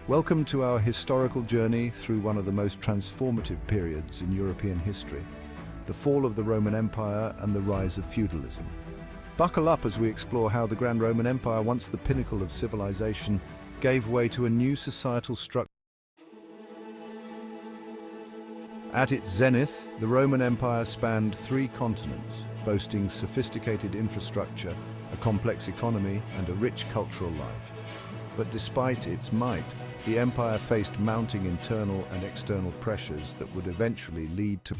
Welcome to our historical journey through one of the most transformative periods in European history, the fall of the Roman Empire and the rise of feudalism. Buckle up as we explore how the Grand Roman Empire, once the pinnacle of civilization, gave way to a new societal structure. At its zenith, the Roman Empire spanned 3 continents, boasting sophisticated infrastructure, a complex economy, and a rich cultural life. But despite its might, the empire faced mounting internal and external pressures that would eventually lead to...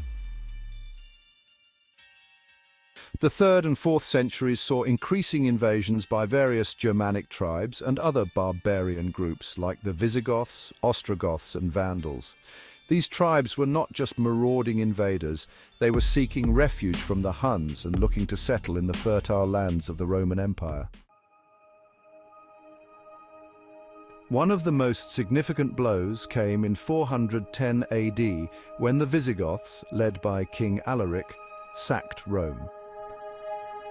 The 3rd and 4th centuries saw increasing invasions by various Germanic tribes and other barbarian groups like the Visigoths, Ostrogoths, and Vandals. These tribes were not just marauding invaders, they were seeking refuge from the Huns and looking to settle in the fertile lands of the Roman Empire. One of the most significant blows came in 410 AD when the Visigoths, led by King Alaric, sacked Rome.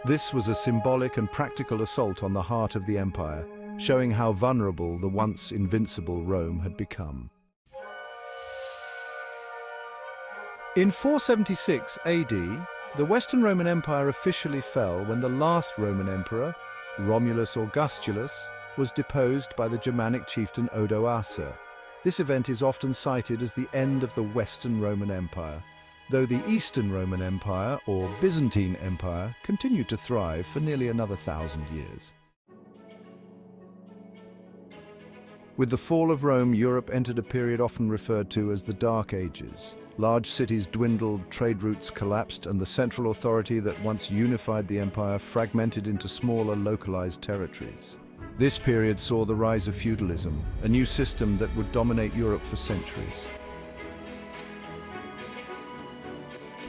This was a symbolic and practical assault on the heart of the empire, showing how vulnerable the once invincible Rome had become. In 476 AD, the Western Roman Empire officially fell when the last Roman emperor, Romulus Augustulus, was deposed by the Germanic chieftain Odoacer. This event is often cited as the end of the Western Roman Empire, though the Eastern Roman Empire, or Byzantine Empire, continued to thrive for nearly another 1,000 years. With the fall of Rome, Europe entered a period often referred to as the Dark Ages. Large cities dwindled, trade routes collapsed, and the central authority that once unified the empire fragmented into smaller, localized territories. This period saw the rise of feudalism, a new system that would dominate Europe for centuries.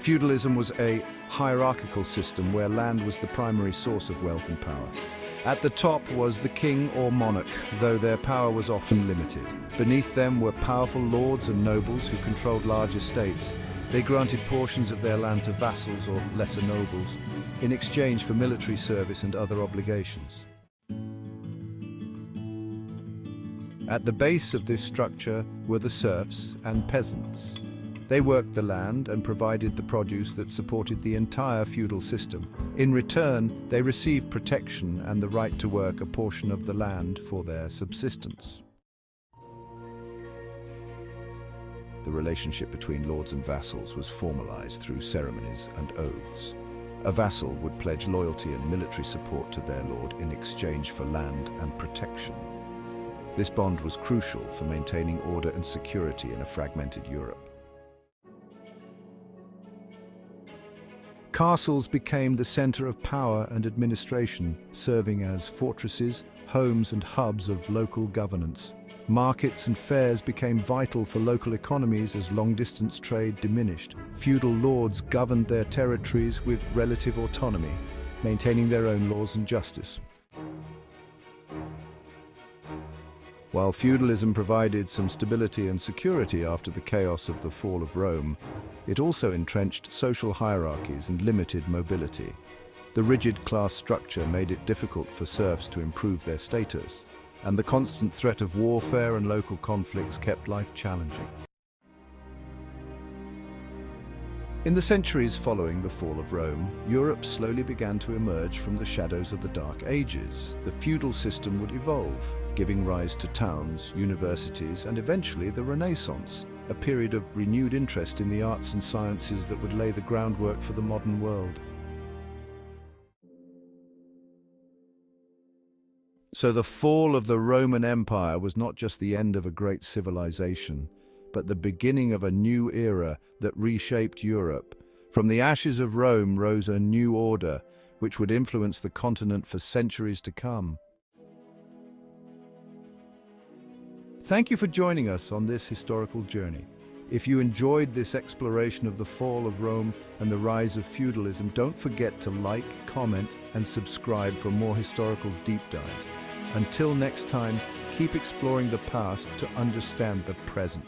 Feudalism was a hierarchical system where land was the primary source of wealth and power. At the top was the king or monarch, though their power was often limited. Beneath them were powerful lords and nobles who controlled large estates. They granted portions of their land to vassals or lesser nobles in exchange for military service and other obligations. At the base of this structure were the serfs and peasants. They worked the land and provided the produce that supported the entire feudal system. In return, they received protection and the right to work a portion of the land for their subsistence. The relationship between lords and vassals was formalized through ceremonies and oaths. A vassal would pledge loyalty and military support to their lord in exchange for land and protection. This bond was crucial for maintaining order and security in a fragmented Europe. Castles became the center of power and administration, serving as fortresses, homes, and hubs of local governance. Markets and fairs became vital for local economies as long-distance trade diminished. Feudal lords governed their territories with relative autonomy, maintaining their own laws and justice. While feudalism provided some stability and security after the chaos of the fall of Rome, it also entrenched social hierarchies and limited mobility. The rigid class structure made it difficult for serfs to improve their status, and the constant threat of warfare and local conflicts kept life challenging. In the centuries following the fall of Rome, Europe slowly began to emerge from the shadows of the Dark Ages. The feudal system would evolve, giving rise to towns, universities, and eventually the Renaissance, a period of renewed interest in the arts and sciences that would lay the groundwork for the modern world. So the fall of the Roman Empire was not just the end of a great civilization, but the beginning of a new era that reshaped Europe. From the ashes of Rome rose a new order, which would influence the continent for centuries to come. Thank you for joining us on this historical journey. If you enjoyed this exploration of the fall of Rome and the rise of feudalism, don't forget to like, comment, and subscribe for more historical deep dives. Until next time, keep exploring the past to understand the present.